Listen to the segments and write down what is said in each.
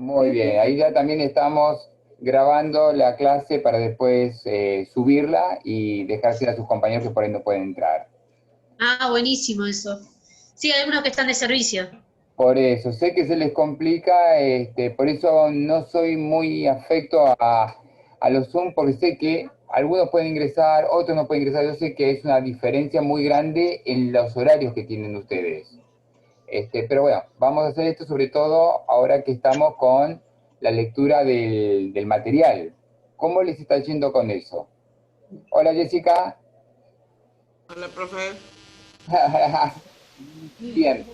Muy bien, ahí ya también estamos grabando la clase para después subirla y dejársela a sus compañeros que por ahí no pueden entrar. Ah, buenísimo eso. Sí, hay algunos que están de servicio. Por eso, sé que se les complica, por eso no soy muy afecto a los Zoom, porque sé que algunos pueden ingresar, otros no pueden ingresar. Yo sé que es una diferencia muy grande en los horarios que tienen ustedes. Pero bueno, vamos a hacer esto sobre todo ahora que estamos con la lectura del material. ¿Cómo les está yendo con eso? Hola Jessica. Hola, profe. Bien.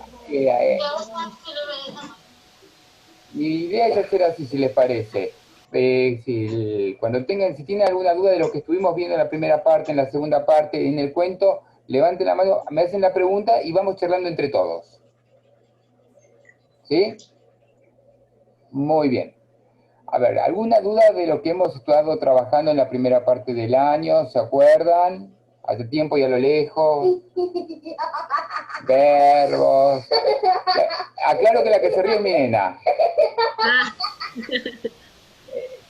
Mi idea es hacer así, si les parece. Cuando tengan, si tienen alguna duda de lo que estuvimos viendo en la primera parte, en la segunda parte, en el cuento, levanten la mano, me hacen la pregunta y vamos charlando entre todos. ¿Sí? Muy bien. A ver, ¿alguna duda de lo que hemos estado trabajando en la primera parte del año? ¿Se acuerdan? Hace tiempo y a lo lejos. Verbos. Aclaro que la que se ríe es mi nena. Ah,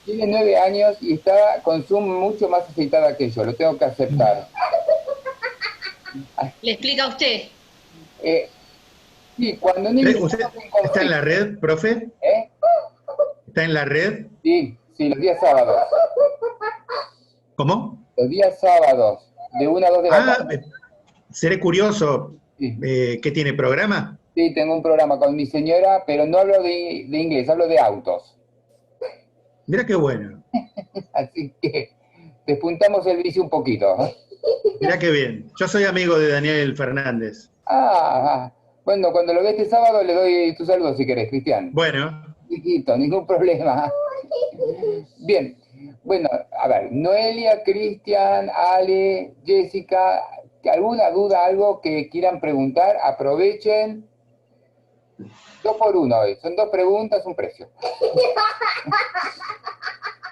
Tiene 9 años y está con Zoom mucho más aceitada que yo, lo tengo que aceptar. le explica a usted. Eh, sí, cuando niños ¿Usted en está en conflicto, la red, profe? ¿eh? ¿Está en la red? Sí, sí, los días sábados. ¿Cómo? Los días sábados, de 1 a 2 de la Ah, tarde. seré curioso. Sí, ¿Qué tiene programa? sí, tengo un programa con mi señora, pero no hablo de inglés, hablo de autos. Mira qué bueno. Así que despuntamos el vicio un poquito. Mira qué bien. Yo soy amigo de Daniel Fernández. Bueno, cuando lo ve este sábado le doy tu saludo si querés, Cristian. Bueno, Chiquito, ningún problema. Bien, bueno, a ver, Noelia, Cristian, Ale, Jessica, ¿alguna duda, algo que quieran preguntar? Aprovechen. 2 por 1 hoy, son 2 preguntas, un precio.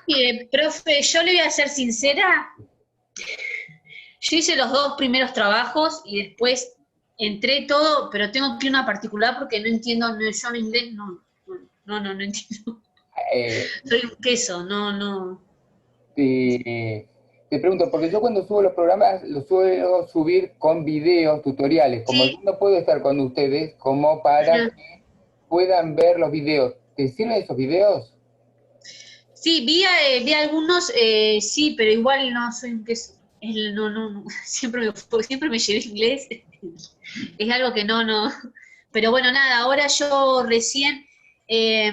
Mire, profe, yo le voy a ser sincera. Yo hice los dos primeros trabajos y después entré todo, pero tengo que ir a una particular porque no entiendo, yo en inglés no entiendo. Eh, Soy un queso, no. te pregunto, porque yo cuando subo los programas los suelo subir con videos, tutoriales, como yo Sí, no puedo estar con ustedes, como para ajá. que puedan ver los videos. ¿Te sirven esos videos? Sí, vi algunos, sí, pero igual no soy un queso. No, siempre me llevé inglés. Es algo que no. Pero bueno, nada, ahora yo recién eh,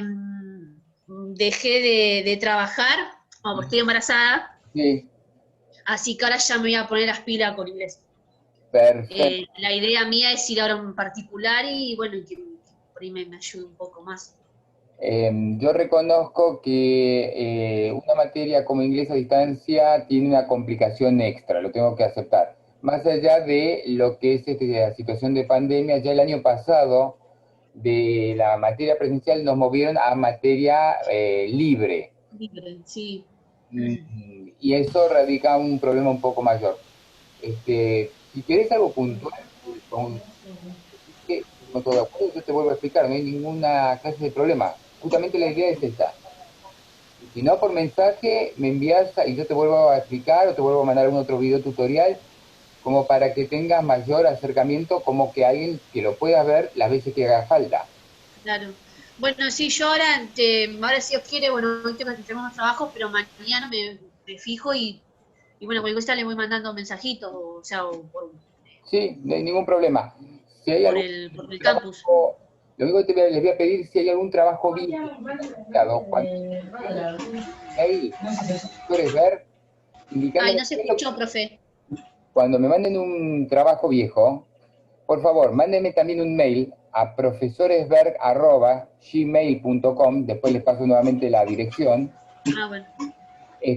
dejé de trabajar, porque estoy embarazada, Sí, así que ahora ya me voy a poner las pilas con inglés. perfecto. La idea mía es ir ahora en particular y bueno, que por ahí me ayude un poco más. Yo reconozco que una materia como inglés a distancia tiene una complicación extra, lo tengo que aceptar. Más allá de lo que es la situación de pandemia, ya el año pasado de la materia presencial nos movieron a materia libre. Libre, sí. Y eso radica un problema un poco mayor. Si querés algo puntual, con, con todo de acuerdo, yo te vuelvo a explicar, no hay ninguna clase de problema. Justamente la idea es esta. Si no, por mensaje me envías y yo te vuelvo a explicar o te vuelvo a mandar un otro video tutorial como para que tengas mayor acercamiento, como que alguien que lo pueda ver las veces que haga falta. Claro. Bueno, sí, yo ahora si Dios quiere, bueno, hoy tengo unos trabajos, pero mañana me fijo y bueno, cualquier cosa le voy mandando mensajitos, o sea, o Sí, no hay ningún problema. Si hay algún por el campus. trabajo, lo único que les voy a pedir si hay algún trabajo bien documentado, cuando mail a profesores ver, Ay, indicándome no se escuchó, profe. cuando me manden un trabajo viejo, por favor, mándenme también un mail a profesoresberg@gmail.com, después les paso nuevamente la dirección. Ah, bueno.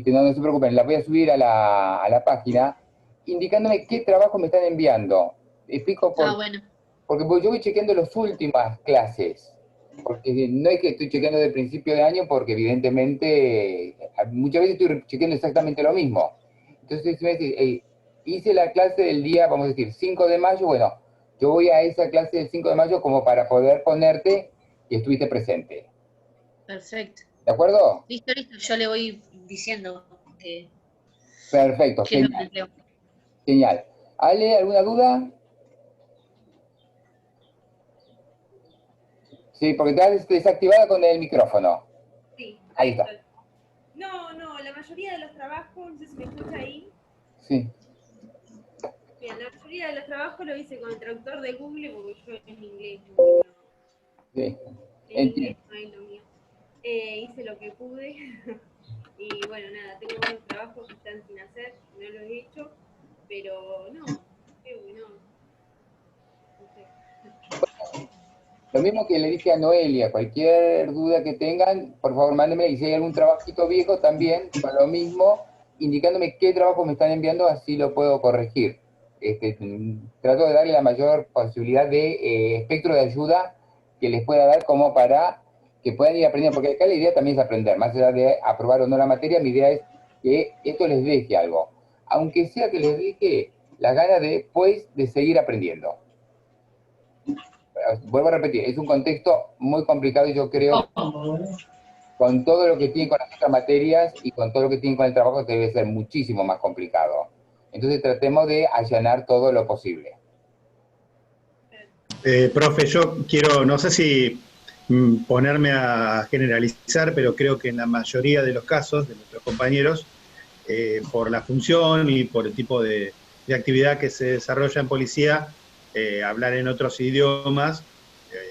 No se preocupen, la voy a subir a la página, indicándome qué trabajo me están enviando. Explico Ah, bueno. porque yo voy chequeando las últimas clases, porque no es que estoy chequeando del principio de año, porque evidentemente muchas veces estoy chequeando exactamente lo mismo. Entonces, si me decís, "Hey, hice la clase del día, vamos a decir, 5 de mayo, bueno, yo voy a esa clase del 5 de mayo como para poder ponerte que estuviste presente. Perfecto. ¿De acuerdo? Listo, listo. Yo le voy diciendo que, Perfecto, que es lo que genial, creo. genial. Ale, ¿alguna duda? Sí, porque estás desactivada con el micrófono. Sí, Ahí ahí está. estoy. No, no, la mayoría de los trabajos, no sé si me escucha ahí. Sí, Bien, la mayoría de los trabajos lo hice con el traductor de Google porque yo en inglés no, sí. en inglés Entiendo. no es lo mío. Hice lo que pude y bueno, nada, tengo varios trabajos que están sin hacer, no los he hecho, pero no, creo que no, no sé. Lo mismo que le dije a Noelia, cualquier duda que tengan, por favor mándenme, y si hay algún trabajito viejo también, con lo mismo, indicándome qué trabajo me están enviando, así lo puedo corregir. Trato de darle la mayor posibilidad de espectro de ayuda que les pueda dar como para que puedan ir aprendiendo, porque acá la idea también es aprender, más allá de aprobar o no la materia, mi idea es que esto les deje algo, aunque sea que les deje la gana de, pues, de seguir aprendiendo. Vuelvo a repetir, es un contexto muy complicado y yo creo, con todo lo que tiene con las otras materias y con todo lo que tiene con el trabajo, debe ser muchísimo más complicado. Entonces tratemos de allanar todo lo posible. Profe, yo quiero, no sé si ponerme a generalizar, pero creo que en la mayoría de los casos de nuestros compañeros, por la función y por el tipo de actividad que se desarrolla en policía, hablar en otros idiomas,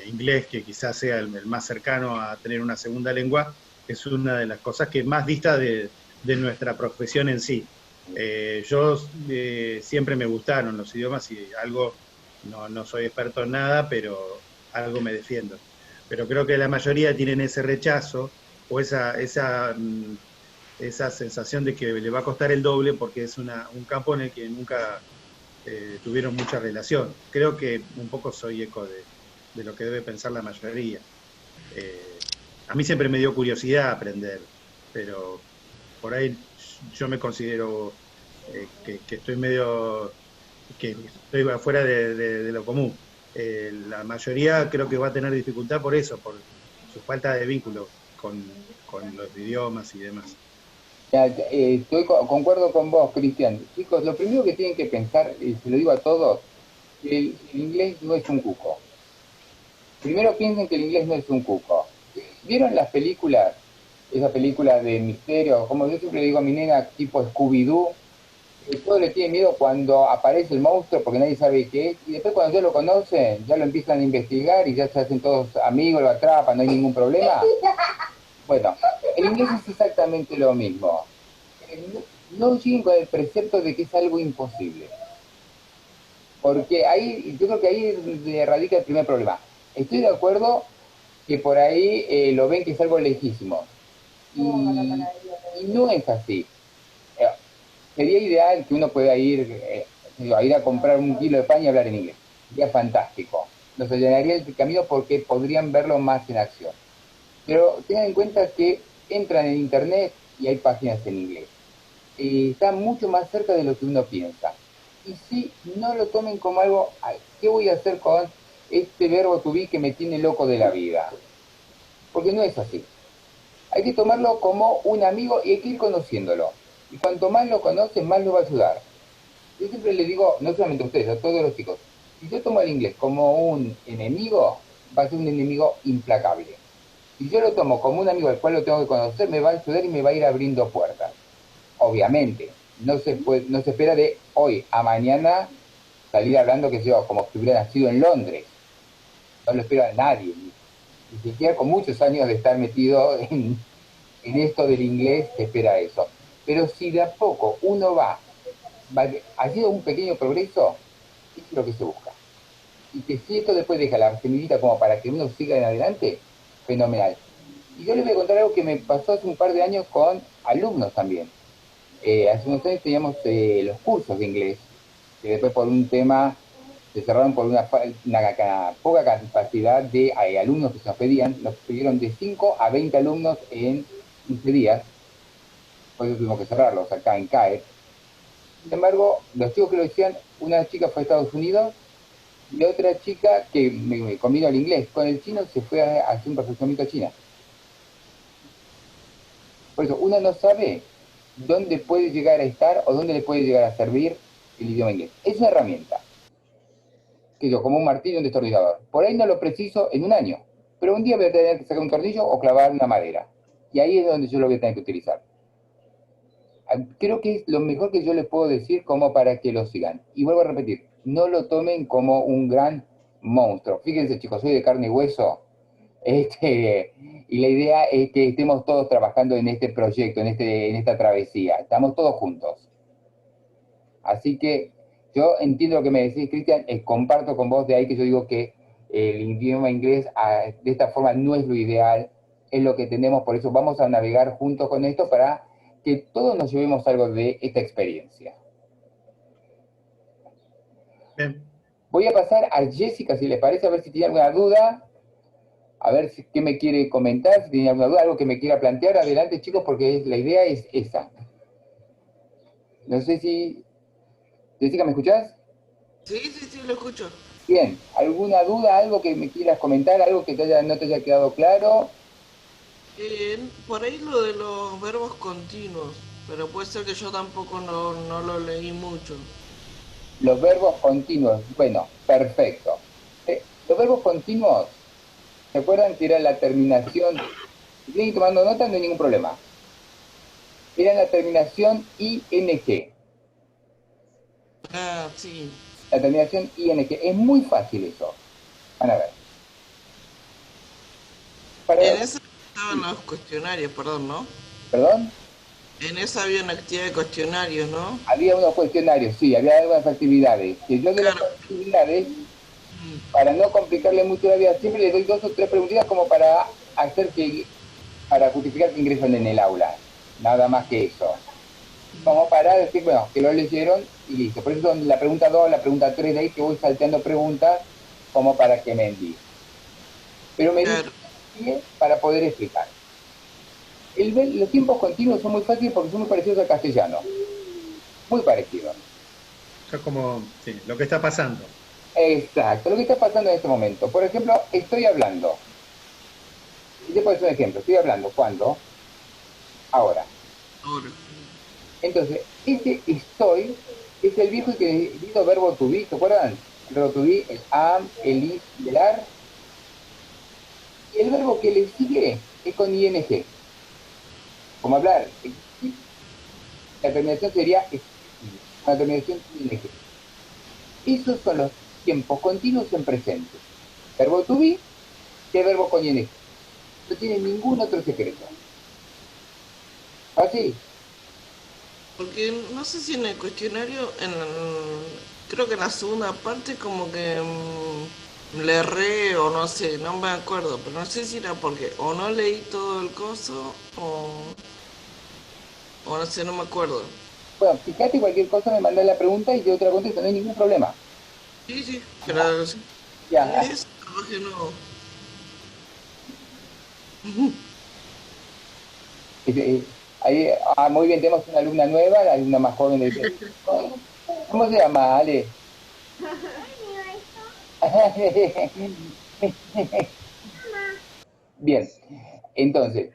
inglés, que quizás sea el más cercano a tener una segunda lengua, es una de las cosas que más dista de nuestra profesión en sí. Yo siempre me gustaron los idiomas y algo, no soy experto en nada, pero algo me defiendo. Pero creo que la mayoría tienen ese rechazo o esa sensación de que le va a costar el doble porque es un campo en el que nunca tuvieron mucha relación. Creo que un poco soy eco de lo que debe pensar la mayoría. A mí siempre me dio curiosidad aprender, pero por ahí yo me considero que estoy medio, que estoy afuera de lo común. La mayoría creo que va a tener dificultad por eso, por su falta de vínculo con los idiomas y demás. Ya, concuerdo con vos, Cristian. Chicos, lo primero que tienen que pensar, y se lo digo a todos, que el inglés no es un cuco. Primero piensen que el inglés no es un cuco. ¿Vieron las películas? Esa película de misterio, como yo siempre le digo a mi nena, tipo Scooby-Doo, todo le tiene miedo cuando aparece el monstruo porque nadie sabe qué es, y después cuando ya lo conocen, ya lo empiezan a investigar y ya se hacen todos amigos, lo atrapan, no hay ningún problema. Bueno, el inglés es exactamente lo mismo. No lleguen con el precepto de que es algo imposible, porque ahí, yo creo que ahí radica el primer problema. Estoy de acuerdo que por ahí lo ven que es algo lejísimo, y no es así. Eh, Sería ideal que uno pueda ir a comprar un kilo de pan y hablar en inglés. Sería fantástico. Nos allanaría el camino porque podrían verlo más en acción. Pero tengan en cuenta que entran en internet y hay páginas en inglés. Está mucho más cerca de lo que uno piensa. Y si no lo tomen como algo, "Ay, ¿qué voy a hacer con este verbo to be que me tiene loco de la vida?" Porque no es así. Hay que tomarlo como un amigo y hay que ir conociéndolo. Y cuanto más lo conocen, más lo va a ayudar. Yo siempre le digo, no solamente a ustedes, a todos los chicos, si yo tomo el inglés como un enemigo, va a ser un enemigo implacable. Si yo lo tomo como un amigo al cual lo tengo que conocer, me va a ayudar y me va a ir abriendo puertas. Obviamente, no se espera de hoy a mañana salir hablando, que yo, como si hubiera nacido en Londres. No lo espero a nadie, ni siquiera con muchos años de estar metido en esto del inglés se espera eso. Pero si de a poco uno va haciendo un pequeño progreso, es lo que se busca. Y que si esto después deja la semillita como para que uno siga en adelante, fenomenal. Y yo les voy a contar algo que me pasó hace un par de años con alumnos también. Hace unos años teníamos los cursos de inglés, que después por un tema se cerraron por una poca capacidad de alumnos que se nos pidieron de 5 a 20 alumnos en 15 días, por eso tuvimos que cerrarlos acá en CAE. Sin embargo, los chicos que lo decían, una chica fue a Estados Unidos y otra chica que me combinó el inglés con el chino se fue a hacer un perfeccionamiento a China. Por eso uno no sabe dónde puede llegar a estar o dónde le puede llegar a servir el idioma inglés. Es una herramienta, que yo, como un martillo, un destornillador. Por ahí no lo preciso en un año, pero un día voy a tener que sacar un tornillo o clavar una madera. Y ahí es donde yo lo voy a tener que utilizar. Creo que es lo mejor que yo les puedo decir como para que lo sigan. Y vuelvo a repetir, no lo tomen como un gran monstruo. Fíjense, chicos, soy de carne y hueso. Y la idea es que estemos todos trabajando en este proyecto, en esta travesía. Estamos todos juntos. Así que yo entiendo lo que me decís, Cristian, comparto con vos, de ahí que yo digo que el idioma inglés de esta forma no es lo ideal, es lo que tenemos, por eso vamos a navegar juntos con esto para que todos nos llevemos algo de esta experiencia. Bien. Voy a pasar a Jessica, si les parece, a ver si tiene alguna duda, a ver qué me quiere comentar, si tiene alguna duda, algo que me quiera plantear. Adelante, chicos, porque la idea es esa. No sé si... Jessica, ¿me escuchás? Sí, sí, sí, lo escucho. Bien, ¿alguna duda, algo que me quieras comentar, algo que no te haya quedado claro? Por ahí lo de los verbos continuos, pero puede ser que yo tampoco no lo leí mucho. Los verbos continuos, bueno, perfecto. Los verbos continuos, ¿se acuerdan que era la terminación? Si tienen tomando nota, no hay ningún problema. Era la terminación ing. Ah, sí. La terminación ing. Es muy fácil eso. Van a ver. En esa estaban los cuestionarios, perdón, ¿no? ¿Perdón? En esa había una actividad de cuestionarios, ¿no? Había unos cuestionarios, sí, había algunas actividades. Que yo de las Claro. actividades, para no complicarle mucho la vida, siempre les doy 2 o 3 preguntitas como para justificar que ingresan en el aula. Nada más que eso. Como para decir, bueno, que lo leyeron y listo. Por eso la pregunta 2, la pregunta 3, de ahí que voy salteando preguntas como para que me envíen. Pero me Claro. dice para poder explicar. Los tiempos continuos son muy fáciles porque son muy parecidos al castellano. Muy parecidos. Eso es como sí, lo que está pasando. Exacto, lo que está pasando en este momento. Por ejemplo, estoy hablando. Y te puedo hacer un ejemplo. Estoy hablando. ¿Cuándo? Ahora. Ahora. Entonces, ese estoy es el viejo y querido verbo to be, ¿se acuerdan? El verbo to be, el am, el is y el are. Y el verbo que le sigue es con ing. Como hablar. La terminación sería la terminación ing. Esos son los tiempos continuos en presente. Verbo to be y verbo con ing. No tiene ningún otro secreto. Así. Porque no sé si en el cuestionario, creo que en la segunda parte como que le erré o no sé, no me acuerdo, pero no sé si era porque o no leí todo el coso o no sé, no me acuerdo. Bueno, fíjate, cualquier cosa me mandás la pregunta y yo te la contesto, no hay ningún problema. Sí, sí, pero Ya. es capaz que no. Ahí, muy bien, tenemos una alumna nueva, la alumna más joven del... ¿Cómo se llama, Ale? Bien, entonces,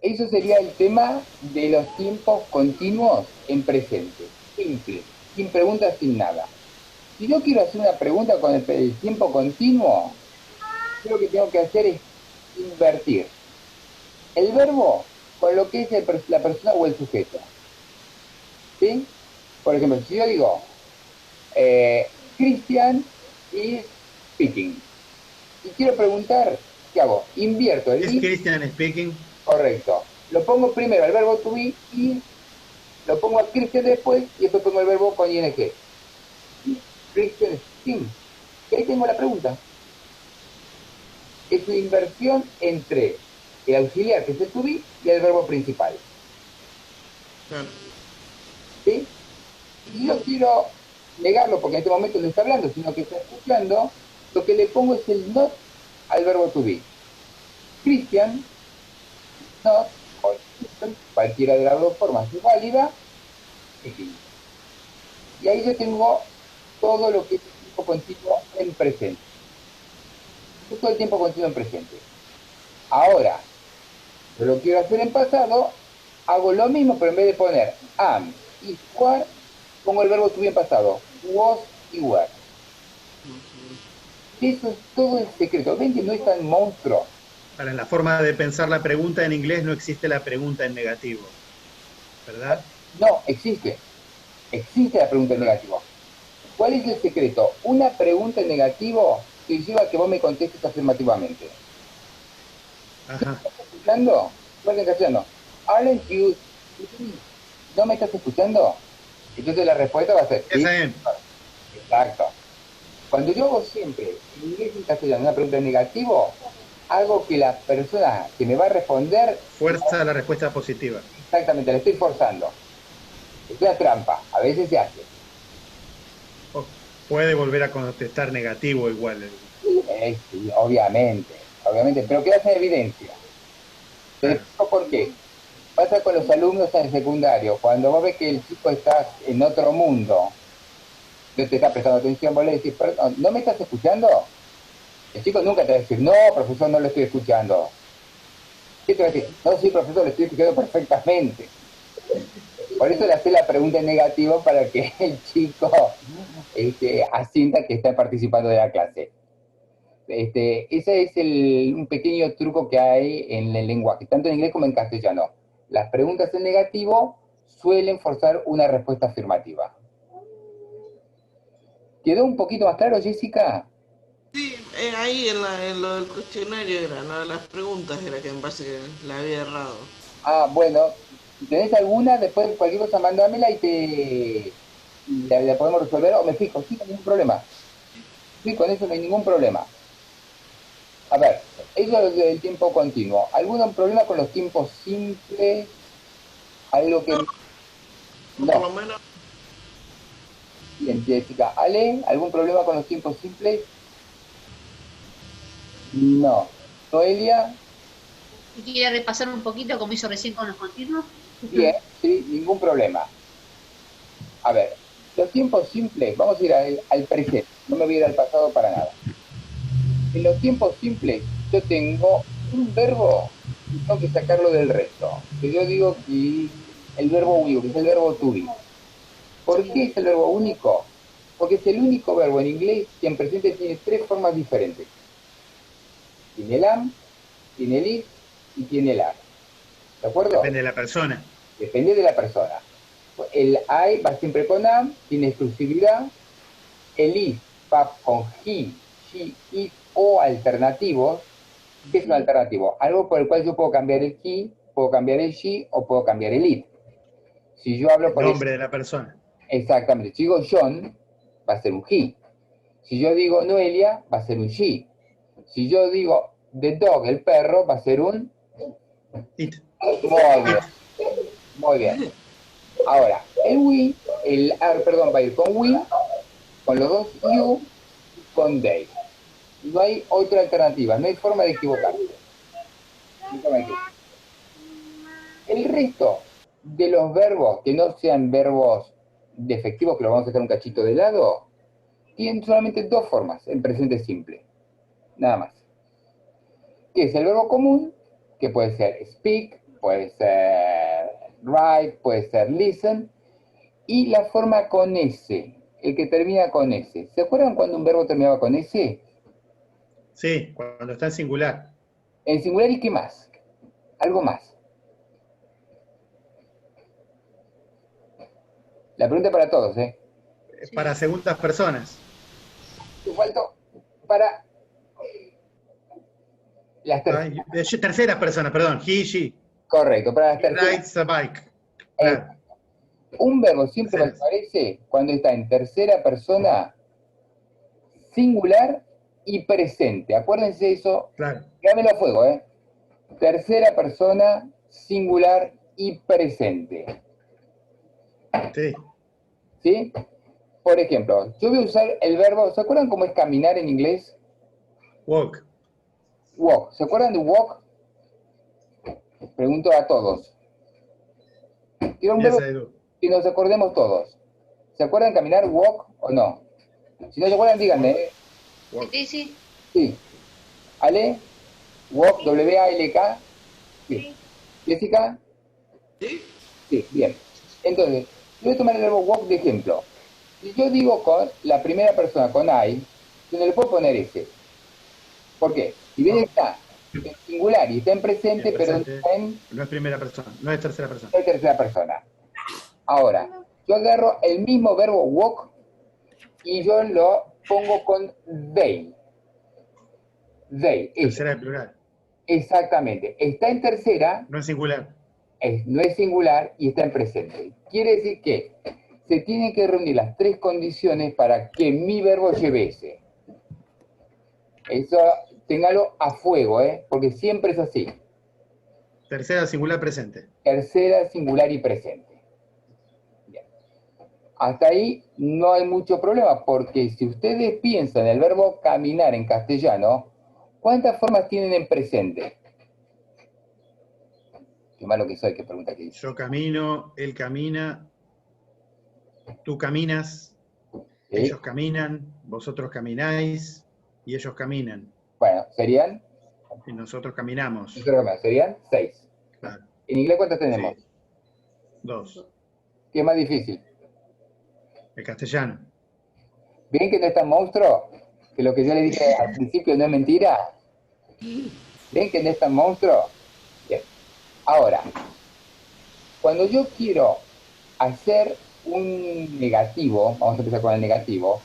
eso sería el tema de los tiempos continuos en presente. Simple, sin preguntas, sin nada. Si yo quiero hacer una pregunta con el tiempo continuo, lo que tengo que hacer es invertir el verbo con lo que es la persona o el sujeto. ¿Sí? Por ejemplo, si yo digo, Christian is speaking, y quiero preguntar, ¿qué hago? Invierto el ¿Es is, Christian speaking? correcto. Lo pongo primero al verbo to be y lo pongo a Christian después y después pongo el verbo con ing. Christian speaking. Y ahí tengo la pregunta. Es una inversión entre el auxiliar, que es el to be, y el verbo principal. Claro. ¿Sí? Si yo quiero negarlo porque en este momento no está hablando, sino que está escuchando, lo que le pongo es el not al verbo to be. Christian, not, o Christian, cualquiera de las dos formas es válida, y ahí yo tengo todo lo que es el tiempo continuo en presente. Todo el tiempo continuo en presente. Ahora, Yo lo quiero hacer en pasado, hago lo mismo, pero en vez de poner am y were, pongo el verbo to be en pasado. Was y were. Eso es todo el secreto. Ven que no es tan monstruo. Para la forma de pensar la pregunta en inglés no existe la pregunta en negativo, ¿verdad? No, existe. Existe la pregunta en negativo. ¿Cuál es el secreto? Una pregunta en negativo que lleva a que vos me contestes afirmativamente. Ajá. ¿Me estás escuchando? Bueno, en castellano. Aren't you? ¿No me estás escuchando? Entonces la respuesta va a ser sí. Está bien. Exacto. Cuando yo hago siempre en inglés y en castellano una pregunta en negativo, hago que la persona que me va a responder Fuerza la respuesta positiva. exactamente, la estoy forzando. Es una trampa, a veces se hace. O puede volver a contestar negativo igual. Sí, obviamente, pero quedas en evidencia. Te Claro. explico por qué. Pasa con los alumnos en el secundario. Cuando vos ves que el chico está en otro mundo, no te está prestando atención, vos le decís, perdón, ¿no me estás escuchando? El chico nunca te va a decir, no, profesor, no lo estoy escuchando. ¿Qué te va a decir? No, sí, profesor, lo estoy escuchando perfectamente. Por eso le hace la pregunta en negativo para que el chico asienta que está participando de la clase. Ese es un pequeño truco que hay en el lenguaje, tanto en inglés como en castellano. Las preguntas en negativo suelen forzar una respuesta afirmativa. ¿Quedó un poquito más claro, Jessica? Sí, ahí en lo del cuestionario era, ¿no? Las preguntas era que me parece que la había errado. Ah, bueno, si tenés alguna, después cualquier cosa mándamela y la podemos resolver o me fijo, sí, no hay ningún problema. Sí, con eso no hay ningún problema. A ver, eso es del tiempo continuo. ¿Algún problema con los tiempos simples? Algo que... No, por lo No. menos Bien, Jessica. Ale, ¿algún problema con los tiempos simples? No. Noelia, ¿Quiere repasar un poquito como hizo recién con los continuos? bien, sí, ningún problema. A ver, los tiempos simples, vamos a ir al presente, no me voy a ir al pasado para nada. En los tiempos simples yo tengo un verbo y tengo que sacarlo del resto. Que yo digo que el verbo will, que es el verbo to be. ¿Por qué es el verbo único? Porque es el único verbo en inglés que en presente tiene tres formas diferentes. Tiene el am, tiene el is y tiene el are. ¿De acuerdo? Depende de la persona. Depende de la persona. El I va siempre con am, tiene exclusividad. El is va con he, she, it o alternativos. ¿Qué es un alternativo? Algo por el cual yo puedo cambiar el he, puedo cambiar el she o puedo cambiar el it. Si yo hablo El por nombre de la persona. exactamente, si digo John, va a ser un he. Si yo digo Noelia, va a ser un she. Si yo digo the dog, el perro, va a ser un... It. Muy bien, muy bien. Ahora, el we, perdón, va a ir con we, con los dos you, con they. No hay otra alternativa, no hay forma de equivocarse. El resto de los verbos que no sean verbos defectivos, que los vamos a dejar un cachito de lado, tienen solamente dos formas en presente simple. Nada más. Que es el verbo común, que puede ser speak, puede ser write, puede ser listen, y la forma con S, el que termina con S. ¿Se acuerdan cuando un verbo terminaba con S? Sí, cuando está en singular. En singular, ¿y qué más? Algo más. La pregunta para todos, ¿eh? Para segundas personas. Te faltó para las terceras. Ay, terceras personas, perdón. He, she. Correcto, para las He terceras. rides a bike. Eh, Claro. un verbo siempre me Terceras. aparece cuando está en tercera persona, singular y presente. Acuérdense eso, Claro. dámelo a fuego, ¿eh? Tercera persona, singular y presente. Sí. ¿Sí? Por ejemplo, yo voy a usar el verbo, ¿se acuerdan cómo es caminar en inglés? Walk. Walk. ¿Se acuerdan de walk? Pregunto a todos. Quiero un Yes, verbo I do. que nos acordemos todos. ¿Se acuerdan caminar walk o no? Si no se acuerdan, díganme. ¿Eh? Walk. Sí, sí. Sí. ¿Ale? Walk, W-A-L-K. Sí. Jessica, ¿Sí? sí, bien. Entonces, yo voy a tomar el verbo walk de ejemplo. Si yo digo con la primera persona, con I, yo no le puedo poner ese. ¿Por qué? Si bien está en singular y está en presente, En pero no presente, está en no es primera persona, no es tercera persona. tercera persona. Ahora, yo agarro el mismo verbo walk y yo lo pongo con they. They, ellos. Tercera de plural, Exactamente. Está en tercera, no es singular. no es singular y está en presente. Quiere decir que se tienen que reunir las tres condiciones para que mi verbo lleve ese. Eso téngalo a fuego, porque siempre es así. Tercera singular presente. Tercera, singular y presente. Bien. Hasta ahí no hay mucho problema, porque si ustedes piensan el verbo caminar en castellano, ¿cuántas formas tienen en presente? Qué malo que soy, qué pregunta que hice. Yo camino, él camina, tú caminas, ¿Sí? ellos caminan, vosotros camináis y ellos caminan. Bueno, serían, Y nosotros caminamos. serían 6. Claro. ¿En inglés cuántas tenemos? Sí. 2. ¿Qué es más difícil? El castellano. ¿Ven que no es tan monstruo? Que lo que yo le dije al principio no es mentira. ¿Ven que no es tan monstruo? Bien. Ahora, cuando yo quiero hacer un negativo, vamos a empezar con el negativo,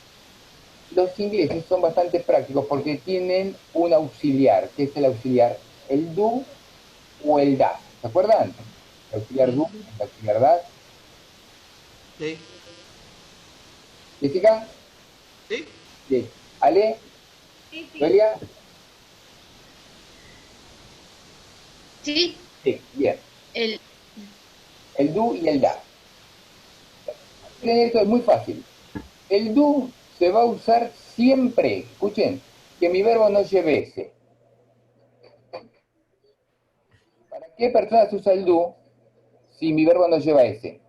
los ingleses son bastante prácticos porque tienen un auxiliar. ¿Qué es el auxiliar? El do o el das. ¿Se acuerdan? El auxiliar do, el auxiliar das. Sí. ¿Jessica? ¿Sí? Sí. ¿Ale? Sí, sí. ¿Noelia? Sí, Sí, bien. el, El do y el das. Esto es muy fácil. El do se va a usar siempre, escuchen, que mi verbo no lleve ese. ¿Para qué persona se usa el do si mi verbo no lleva ese?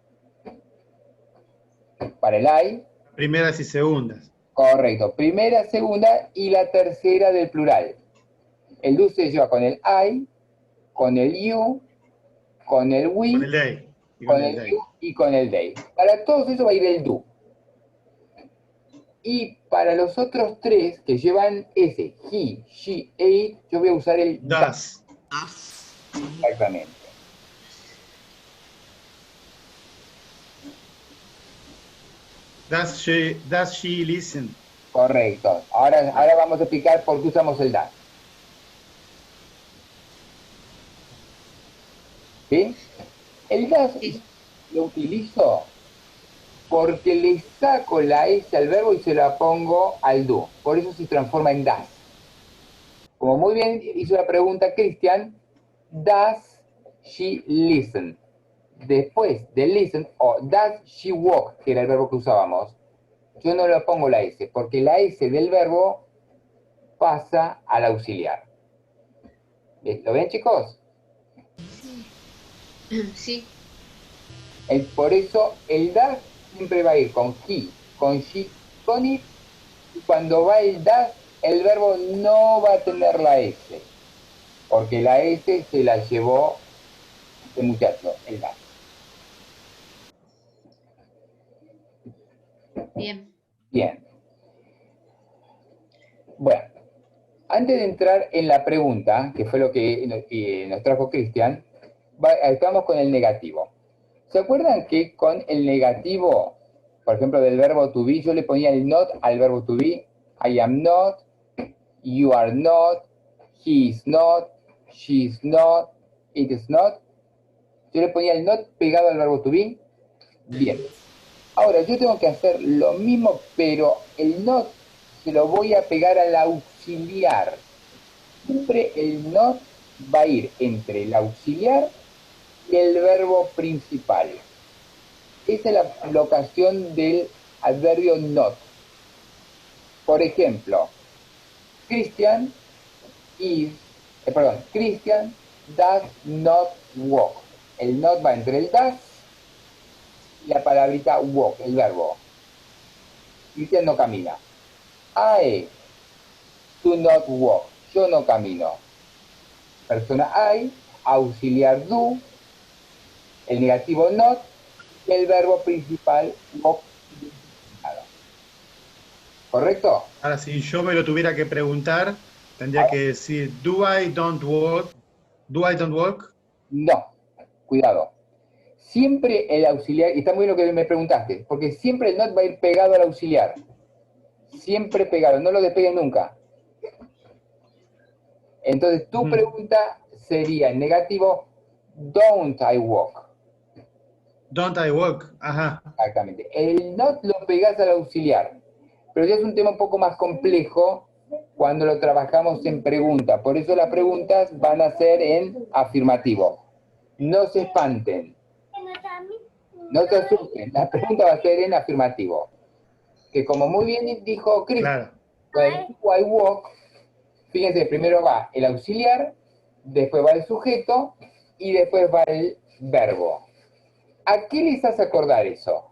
Para el I, Primeras y segundas. correcto. Primera, segunda y la tercera del plural. El do se lleva con el I, con el you, con el we, Con el day. Y con con el el day. you y con el they. Para todos eso va a ir el do. Y para los otros tres que llevan ese, he, she, it, yo voy a usar el das. Das. Exactamente. Does she listen? Correcto. Ahora vamos a explicar por qué usamos el das. ¿Sí? El das sí. lo utilizo porque le saco la S al verbo y se la pongo al do. Por eso se transforma en das. Como muy bien hizo la pregunta Cristian, does she listen? Después de listen o does she walk, que era el verbo que usábamos, yo no le pongo la S, porque la S del verbo pasa al auxiliar. ¿Lo ven, chicos? Sí, Por eso el das siempre va a ir con he, con she, con it, y cuando va el das, el verbo no va a tener la S, porque la S se la llevó este muchacho, el das. bien. Bien. Bueno, antes de entrar en la pregunta, que fue lo que nos trajo Cristian, estamos con el negativo. ¿Se acuerdan que con el negativo, por ejemplo, del verbo to be, yo le ponía el not al verbo to be? I am not, you are not, he is not, she is not, it is not. Yo le ponía el not pegado al verbo to be. Bien. Ahora, yo tengo que hacer lo mismo, pero el not se lo voy a pegar al auxiliar. Siempre el not va a ir entre el auxiliar y el verbo principal. Esa es la locación del adverbio not. Por ejemplo, Christian does not walk. El not va entre el does y la palabrita walk, el verbo. Christian no camina. I do not walk. Yo no camino. Persona I auxiliar do, el negativo not, y el verbo principal walk. ¿Correcto? Ahora, si yo me lo tuviera que preguntar, tendría que decir, do I don't walk? Do I don't walk? No, cuidado. Siempre el auxiliar, y está muy bien lo que me preguntaste, porque siempre el not va a ir pegado al auxiliar. Siempre pegado, no lo despegues nunca. Entonces tu pregunta sería en negativo, don't I walk. Don't I walk? Ajá. Exactamente. El not lo pegas al auxiliar, pero ya es un tema un poco más complejo cuando lo trabajamos en pregunta. Por eso las preguntas van a ser en afirmativo. No se espanten, no se asusten. La pregunta va a ser en afirmativo. Que como muy bien dijo Chris, Claro. do I walk, fíjense, primero va el auxiliar, después va el sujeto y después va el verbo. ¿A qué les hace acordar eso?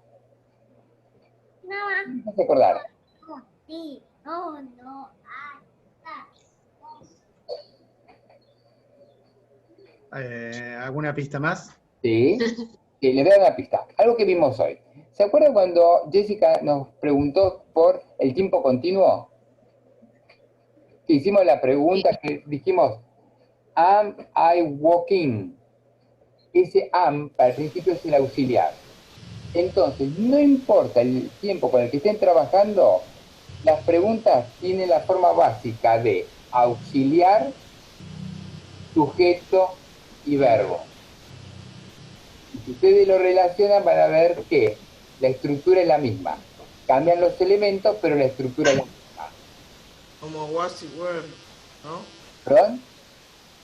¿Qué les hace acordar? ¿Alguna pista más? Sí, que le voy a dar una pista. Algo que vimos hoy. ¿Se acuerdan cuando Jessica nos preguntó por el tiempo continuo? Que hicimos la pregunta que dijimos, am I walking? Ese am, para el principio, es el auxiliar. Entonces, no importa el tiempo con el que estén trabajando, las preguntas tienen la forma básica de auxiliar, sujeto y verbo. Y si ustedes lo relacionan, van a ver que la estructura es la misma. Cambian los elementos, pero la estructura es la misma. Como was y were, ¿no? ¿Perdón?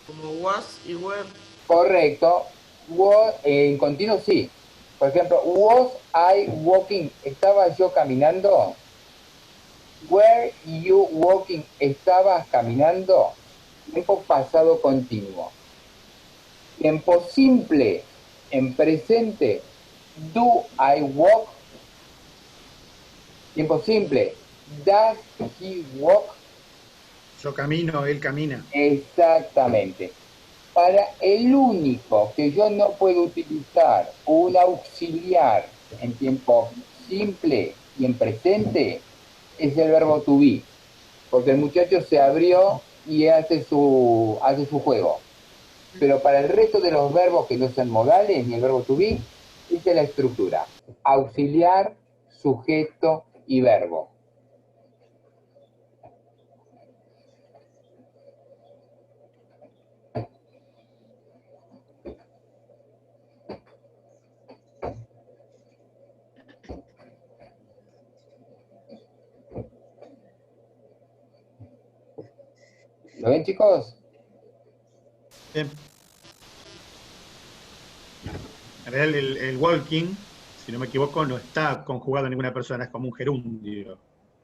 Como was y were. Correcto. En continuo sí. Por ejemplo, was I walking? ¿Estaba yo caminando? Were you walking? ¿Estabas caminando? Tiempo pasado continuo. Tiempo simple. En presente. Do I walk? Tiempo simple. Does he walk? Yo camino, él camina. Exactamente. Para el único que yo no puedo utilizar un auxiliar en tiempo simple y en presente es el verbo to be, porque el muchacho se abrió y hace su juego. Pero para el resto de los verbos que no sean modales ni el verbo to be, esa es la estructura: auxiliar, sujeto y verbo. ¿Lo ven, chicos? Bien. En realidad el walking, si no me equivoco, no está conjugado en ninguna persona, es como un gerundio.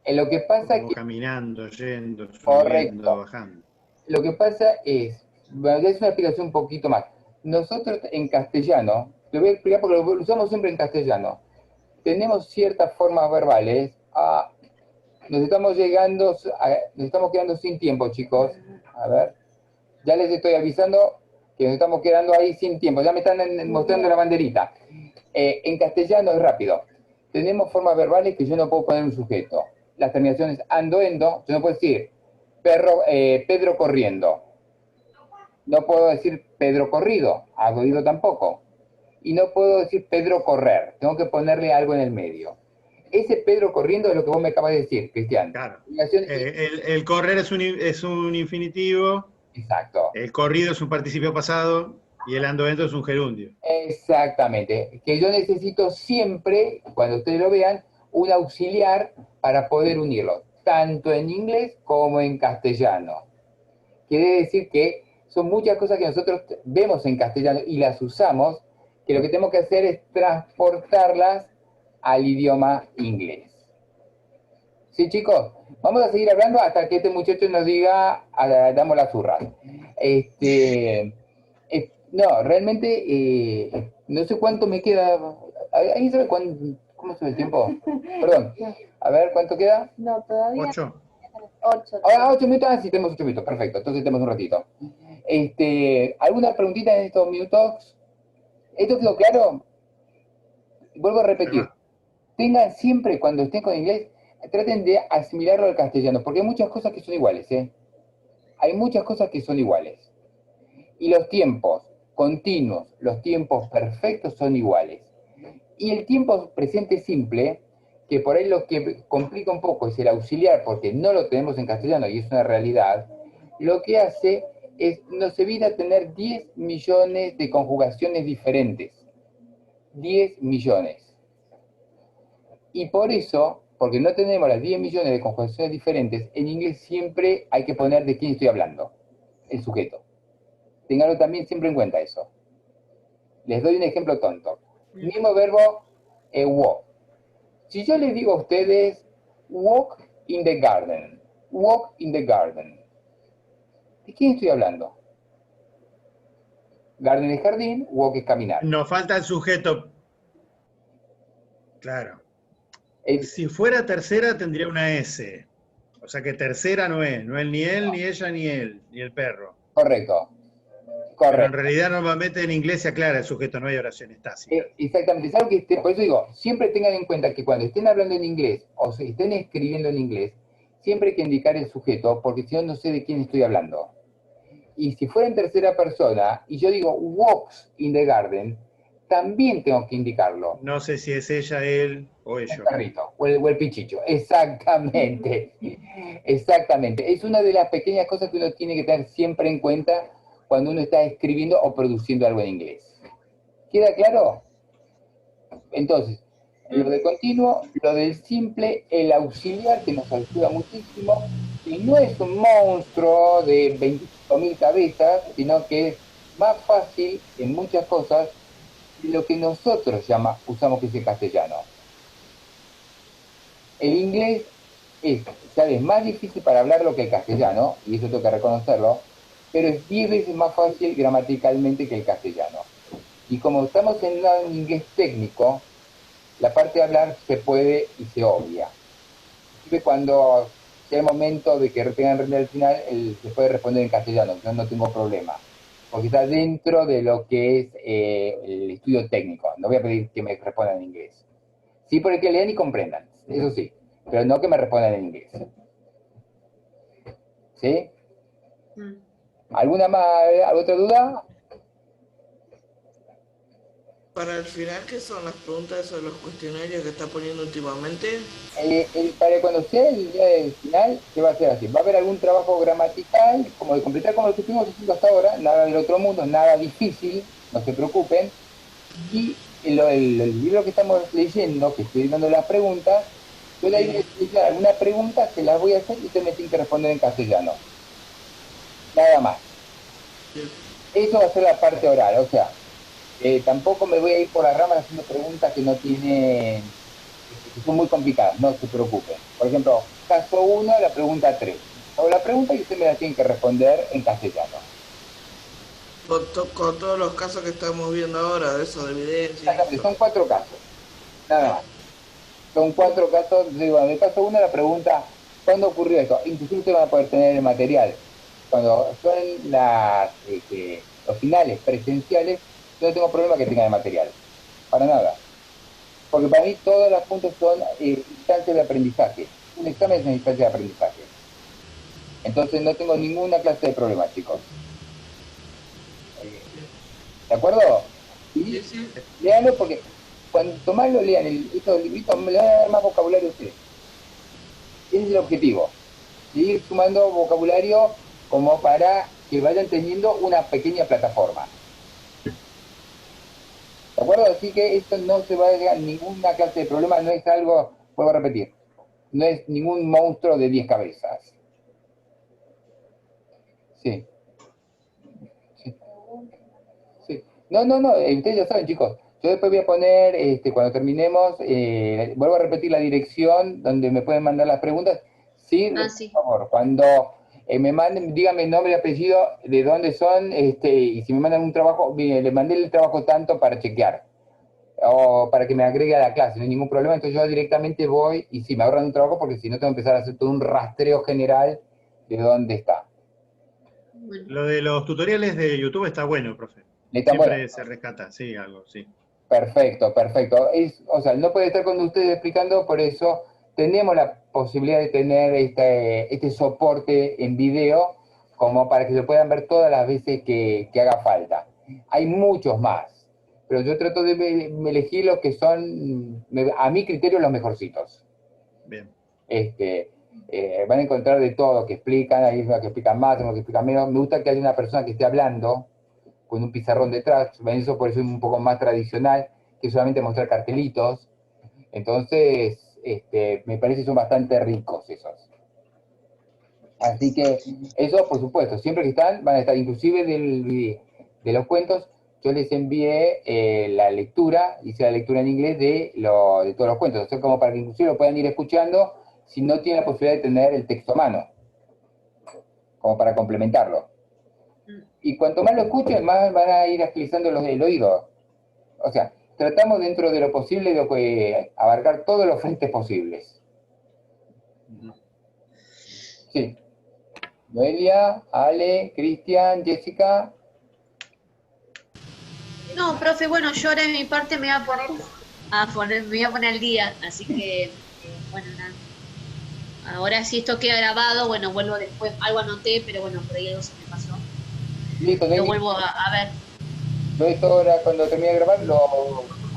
Lo que pasa es Como que, caminando, yendo, subiendo, correcto, bajando. lo que pasa es, bueno, es una explicación un poquito más. Nosotros en castellano, te voy a explicar porque lo usamos siempre en castellano, tenemos ciertas formas verbales. Nos estamos quedando sin tiempo, chicos. A ver, ya les estoy avisando que nos estamos quedando ahí sin tiempo. Ya me están mostrando la banderita. En castellano es rápido. Tenemos formas verbales que yo no puedo poner un sujeto. Las terminaciones ando, endo, yo no puedo decir Pedro corriendo. No puedo decir Pedro corrido, agudido tampoco. Y no puedo decir Pedro correr, tengo que ponerle algo en el medio. Ese Pedro corriendo es lo que vos me acabas de decir, Cristian. Claro. Terminación El correr es un infinitivo, Exacto. el corrido es un participio pasado y el ando dentro es un gerundio. Exactamente. Que yo necesito siempre, cuando ustedes lo vean, un auxiliar para poder unirlo, tanto en inglés como en castellano. Quiere decir que son muchas cosas que nosotros vemos en castellano y las usamos, que lo que tenemos que hacer es transportarlas al idioma inglés. ¿Sí, chicos? Vamos a seguir hablando hasta que este muchacho nos diga, damos la zurra. No, realmente no sé cuánto me queda. ¿Ahí sabe cómo se ve el tiempo? Perdón. A ver, ¿cuánto queda? No, todavía 8. 8. 8 minutos. Ah, sí, tenemos 8 minutos. Perfecto. Entonces tenemos un ratito. ¿Alguna preguntita en estos minutos? ¿Esto quedó claro? Vuelvo a repetir. Tengan siempre, cuando estén con inglés, traten de asimilarlo al castellano, porque hay muchas cosas que son iguales, ¿eh? Hay muchas cosas que son iguales. Y los tiempos continuos, los tiempos perfectos son iguales. Y el tiempo presente simple, que por ahí lo que complica un poco es el auxiliar, porque no lo tenemos en castellano y es una realidad, lo que hace es, nos evita tener 10 millones de conjugaciones diferentes. 10 millones. Y por eso, porque no tenemos las 10 millones de conjugaciones diferentes, en inglés siempre hay que poner de quién estoy hablando, el sujeto. Ténganlo también siempre en cuenta eso. Les doy un ejemplo tonto. Mismo verbo, walk. Si yo les digo a ustedes, walk in the garden, walk in the garden, ¿de quién estoy hablando? Garden es jardín, walk es caminar. Nos falta el sujeto. Claro. Si fuera tercera tendría una S. O sea que tercera no es ni él, ni ella, ni él, ni el perro. Correcto. Pero en realidad normalmente en inglés se aclara el sujeto, no hay oraciones tácitas. Exactamente, es algo que por eso digo, siempre tengan en cuenta que cuando estén hablando en inglés o se estén escribiendo en inglés, siempre hay que indicar el sujeto, porque si no, no sé de quién estoy hablando. Y si fuera en tercera persona, y yo digo walks in the garden, también tengo que indicarlo. No sé si es ella, él o ellos. El perrito, o el pichicho, exactamente. Exactamente. Es una de las pequeñas cosas que uno tiene que tener siempre en cuenta cuando uno está escribiendo o produciendo algo en inglés. ¿Queda claro? Entonces, lo de continuo, lo del simple, el auxiliar que nos ayuda muchísimo, y no es un monstruo de 25.000 cabezas, sino que es más fácil en muchas cosas de lo que nosotros usamos que es el castellano. El inglés es, ¿sabes?, más difícil para hablarlo que el castellano, y eso tengo que reconocerlo, pero es 10 veces más fácil gramaticalmente que el castellano. Y como estamos en un inglés técnico, la parte de hablar se puede y se obvia. Cuando sea el momento de que tengan que al final, se puede responder en castellano, yo no tengo problema, porque está dentro de lo que es el estudio técnico. No voy a pedir que me respondan en inglés. Sí, por el que lean y comprendan, eso sí, pero no que me respondan en inglés. ¿Sí? ¿Alguna otra duda? Para el final, ¿qué son las preguntas sobre los cuestionarios que está poniendo últimamente? Para cuando sea el día del final, ¿qué va a ser así? Va a haber algún trabajo gramatical, como de completar como lo que estuvimos haciendo hasta ahora, nada del otro mundo, nada difícil, no se preocupen. Y el libro que estamos leyendo, que estoy dando las preguntas, yo le voy a explicar alguna pregunta, se las voy a hacer y usted me tiene que responder en castellano. Nada más. Eso va a ser la parte oral, o sea, tampoco me voy a ir por las ramas haciendo preguntas que no tienen, que son muy complicadas, no se preocupen. Por ejemplo, caso 1, la pregunta 3. O la pregunta que usted me la tiene que responder en castellano. Con todos los casos que estamos viendo ahora, de eso, de evidencia. Exactamente, son 4 casos, nada más. Son 4 casos, digo, en el caso 1 la pregunta, ¿cuándo ocurrió esto? Inclusive ustedes van a poder tener el material. Cuando son los finales presenciales, yo no tengo problema que tengan el material, para nada. Porque para mí todos los puntos son instancias de aprendizaje. Un examen es una instancia de aprendizaje. Entonces no tengo ninguna clase de problema, chicos. ¿De acuerdo? Y léanlo porque cuanto más lo lean, estos libritos me van a dar más vocabulario a ustedes. Ese es el objetivo. Ir sumando vocabulario como para que vayan teniendo una pequeña plataforma. ¿De acuerdo? Así que esto no se va a dar ninguna clase de problema, no es algo, vuelvo a repetir, no es ningún monstruo de 10 cabezas. Sí. Sí. No, ustedes ya saben, chicos. Yo después voy a poner, cuando terminemos, vuelvo a repetir la dirección donde me pueden mandar las preguntas. Sí, Sí. por favor, cuando me manden, díganme nombre y apellido, de dónde son, y si me mandan un trabajo, mire, le mandé el trabajo tanto para chequear, o para que me agregue a la clase, no hay ningún problema, entonces yo directamente voy, y si me ahorran un trabajo, porque si no tengo que empezar a hacer todo un rastreo general de dónde está. Bueno, Lo de los tutoriales de YouTube está bueno, profe. Está Siempre bueno. se rescata, sí, algo, sí. Perfecto, perfecto. O sea, no puede estar con ustedes explicando, por eso tenemos la posibilidad de tener este soporte en video como para que se puedan ver todas las veces que haga falta. Hay muchos más, pero yo trato de elegir los que son, a mi criterio, los mejorcitos. Bien. Van a encontrar de todo, que explican, hay unos que explican más, unos que explican menos. Me gusta que haya una persona que esté hablando con un pizarrón detrás, eso por eso es un poco más tradicional que solamente mostrar cartelitos. Entonces, me parece que son bastante ricos esos. Así que eso, por supuesto, siempre que están, van a estar, inclusive de los cuentos, yo les envié la lectura, hice la lectura en inglés de todos los cuentos, o sea, como para que inclusive lo puedan ir escuchando si no tienen la posibilidad de tener el texto a mano, como para complementarlo. Y cuanto más lo escuchen, más van a ir agilizando el oído. O sea, tratamos dentro de lo posible de abarcar todos los frentes posibles. Sí. Noelia, Ale, Cristian, Jessica. no, profe, bueno, yo ahora de mi parte me voy me voy a poner al día, así que, bueno, nada. Ahora si esto queda grabado, bueno, vuelvo después, algo anoté, pero bueno, por ahí algo se me pasó. Listo, Lo Noelia. vuelvo a ver. Yo esto ahora, cuando termine de grabar, no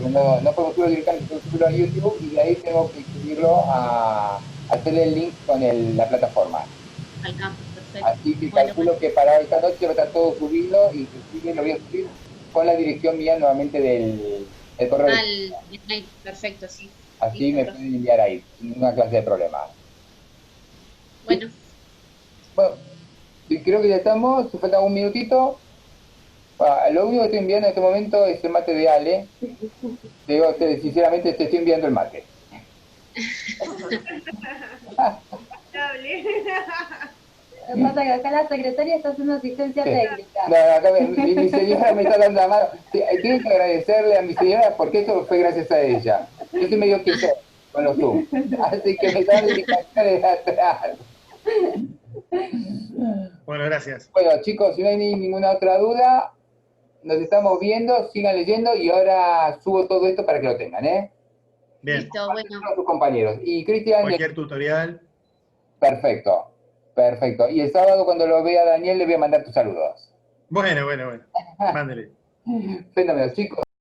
podemos subirlo directamente, tengo que subirlo a YouTube y de ahí tengo que subirlo a hacerle el link con la plataforma. Al campo, perfecto. Así que Bueno, calculo que para esta noche va a estar todo subido, inclusive lo voy a subir con la dirección mía nuevamente del correo electrónico. email, perfecto, sí. Así Listo, me profe. pueden enviar ahí, sin ninguna clase de problema. Bueno, Bueno, sí, creo que ya estamos, se falta un minutito. Lo único que estoy enviando en este momento es el mate de Ale. Te digo, sinceramente, te estoy enviando el mate. Lo que pasa es que acá la secretaria está haciendo asistencia Sí. técnica. No, acá mi señora me está dando la mano. Sí, tengo que agradecerle a mi señora porque eso fue gracias a ella. Yo soy medio que con los Zoom. Así que me está dando indicaciones de atrás. Bueno, gracias. Bueno, chicos, si no hay ninguna otra duda, nos estamos viendo, sigan leyendo y ahora subo todo esto para que lo tengan, ¿eh? Bien. listo, bueno. A sus compañeros. Y Cristian, Cualquier tutorial. perfecto, perfecto. Y el sábado cuando lo vea Daniel le voy a mandar tus saludos. Bueno. Mándele. Fenómeno, chicos.